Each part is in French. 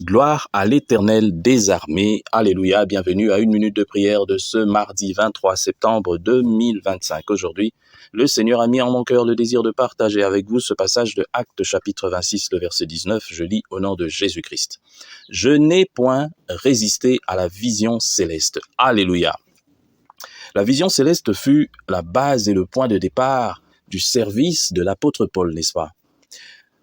Gloire à l'Éternel des armées. Alléluia, bienvenue à une minute de prière de ce mardi 23 septembre 2025. Aujourd'hui, le Seigneur a mis en mon cœur le désir de partager avec vous ce passage de Actes chapitre 26, le verset 19. Je lis au nom de Jésus-Christ. Je n'ai point résisté à la vision céleste. Alléluia. La vision céleste fut la base et le point de départ du service de l'apôtre Paul, n'est-ce pas?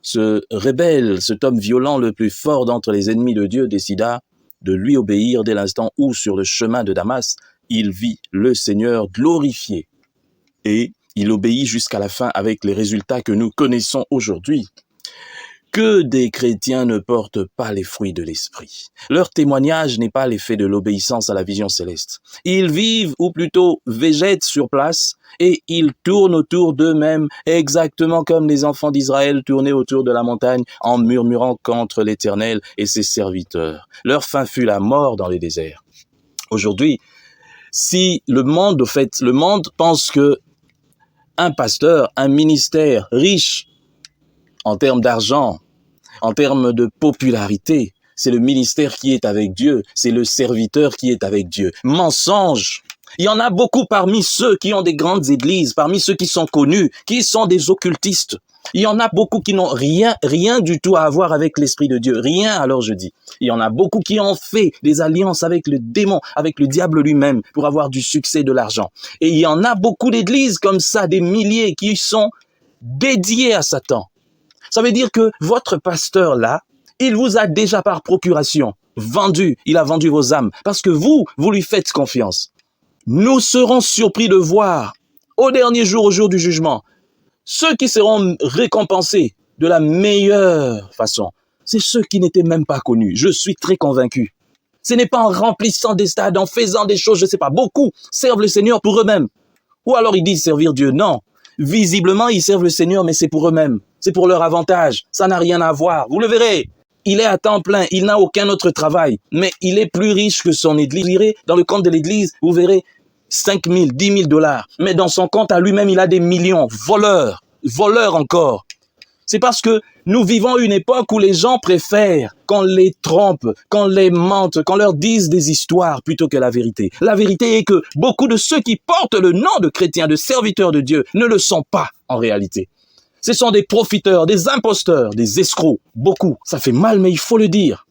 Ce rebelle, cet homme violent le plus fort d'entre les ennemis de Dieu, décida de lui obéir dès l'instant où, sur le chemin de Damas, il vit le Seigneur glorifié. Et il obéit jusqu'à la fin avec les résultats que nous connaissons aujourd'hui. Que des chrétiens ne portent pas les fruits de l'esprit. Leur témoignage n'est pas l'effet de l'obéissance à la vision céleste. Ils vivent, ou plutôt végètent sur place, et ils tournent autour d'eux-mêmes, exactement comme les enfants d'Israël tournaient autour de la montagne en murmurant contre l'Éternel et ses serviteurs. Leur fin fut la mort dans les déserts. Aujourd'hui, si le monde pense que un pasteur, un ministère riche en termes d'argent, en termes de popularité, c'est le ministère qui est avec Dieu, c'est le serviteur qui est avec Dieu. Mensonge! Il y en a beaucoup parmi ceux qui ont des grandes églises, parmi ceux qui sont connus, qui sont des occultistes. Il y en a beaucoup qui n'ont rien du tout à avoir avec l'Esprit de Dieu. Rien, alors je dis. Il y en a beaucoup qui ont fait des alliances avec le démon, avec le diable lui-même, pour avoir du succès, de l'argent. Et il y en a beaucoup d'églises comme ça, des milliers, qui sont dédiées à Satan. Ça veut dire que votre pasteur là, il vous a déjà par procuration vendu, il a vendu vos âmes, parce que vous lui faites confiance. Nous serons surpris de voir, au dernier jour, au jour du jugement, ceux qui seront récompensés de la meilleure façon, c'est ceux qui n'étaient même pas connus. Je suis très convaincu. Ce n'est pas en remplissant des stades, en faisant des choses, je ne sais pas, beaucoup servent le Seigneur pour eux-mêmes. Ou alors ils disent servir Dieu, non. Visiblement, ils servent le Seigneur, mais c'est pour eux-mêmes. C'est pour leur avantage. Ça n'a rien à voir. Vous le verrez. Il est à temps plein. Il n'a aucun autre travail. Mais il est plus riche que son église. Vous irez dans le compte de l'église, vous verrez 5 000, 10 000 dollars. Mais dans son compte à lui-même, il a des millions. Voleurs. Voleurs encore. C'est parce que nous vivons une époque où les gens préfèrent qu'on les trompe, qu'on les mente, qu'on leur dise des histoires plutôt que la vérité. La vérité est que beaucoup de ceux qui portent le nom de chrétiens, de serviteurs de Dieu, ne le sont pas en réalité. Ce sont des profiteurs, des imposteurs, des escrocs. Beaucoup. Ça fait mal, mais il faut le dire.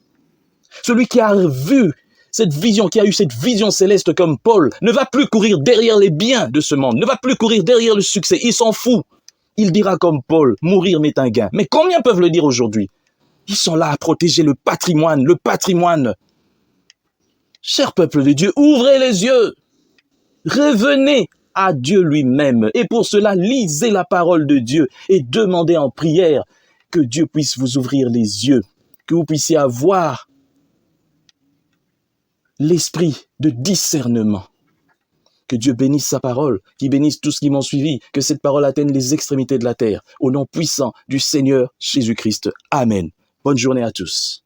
Celui qui a vu cette vision, qui a eu cette vision céleste comme Paul, ne va plus courir derrière les biens de ce monde, ne va plus courir derrière le succès. Il s'en fout. Il dira comme Paul, mourir m'est un gain. Mais combien peuvent le dire aujourd'hui? Ils sont là à protéger le patrimoine, le patrimoine. Cher peuple de Dieu, ouvrez les yeux. Revenez à Dieu lui-même. Et pour cela, lisez la parole de Dieu et demandez en prière que Dieu puisse vous ouvrir les yeux, que vous puissiez avoir l'esprit de discernement. Que Dieu bénisse sa parole, qu'il bénisse tous qui m'ont suivi, que cette parole atteigne les extrémités de la terre. Au nom puissant du Seigneur Jésus-Christ. Amen. Bonne journée à tous.